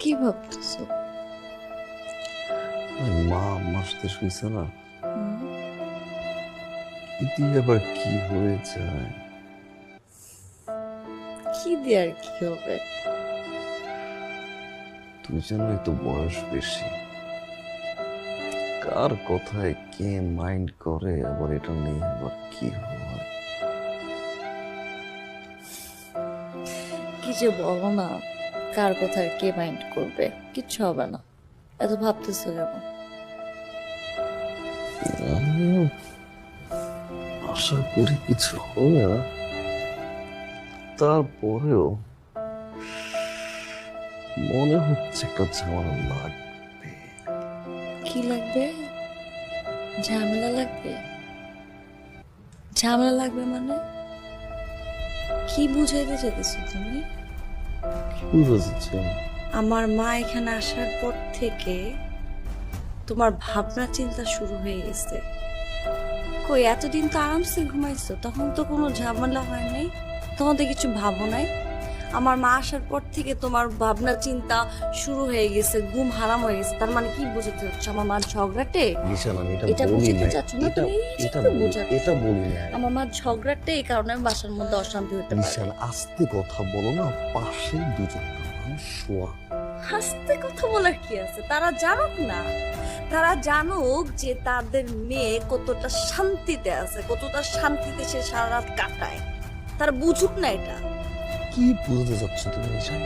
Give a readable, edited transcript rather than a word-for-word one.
কি ভাবতেছো? মা আমার সাথে শুয়েছে না, হুম, এটি আবার কি হয়ে যায়? কি দিয়ে আর কি হবে? তুই যেন একটু বয়স বেশি, কার কথায় কে মাইন্ড করে, আবার এটা নিয়ে আবার কি হয়? কি যে বলো না, কার কোথায় কে মাইন্ড করবে? কিচ্ছু হবে না, এত ভাবতেছো কেন? আমিও আশা করি কিছু হবে না, তারপরেও মনে হচ্ছে একটা ঝামেলা লাগবে। কি লাগবে? ঝামেলা লাগবে? ঝামেলা লাগবে মানে কি বুঝাইতে চাইতেছো তুমি? কি বুঝা যাচ্ছে? আমার মা এখানে আসার পর থেকে তোমার ভাবনা চিন্তা শুরু হয়ে গেছে। কই এতদিন তো আরামসে ঘুমাইছো, তখন তো কোনো ঝামেলা হয় নাই, তখন তো কিছু ভাবো নাই। আমার মা আসার পর থেকে তোমার ভাবনা চিন্তা শুরু হয়ে গেছে, ঘুম হারাম হয়ে গেছে। তার মানে কি বোঝাতে হচ্ছে আমার মা ঝগড়াটে? নিশান, আমি এটা এটা বলি বুঝাতে না, চাচ্ছ না এটা তুমি? এই এটা তো বলি বোঝাচ্ছ এটা বলি না। আমার মা ঝগড়াটে, এই কারণে বাসার মধ্যে অশান্তি হতে পারে। নিশান, আস্তে কথা বলো না, পাশে দুজনটা মানুষ শোয়া। হাসতে কথা বলার কি আছে? তারা জানুক না, তারা জানুক যে তাদের মেয়ে কতটা শান্তিতে আছে, কতটা শান্তিতে সে সারা রাত কাটায়। তারা বুঝুক না এটা। কি বুঝতে চাচ্ছ তুমি নিশান?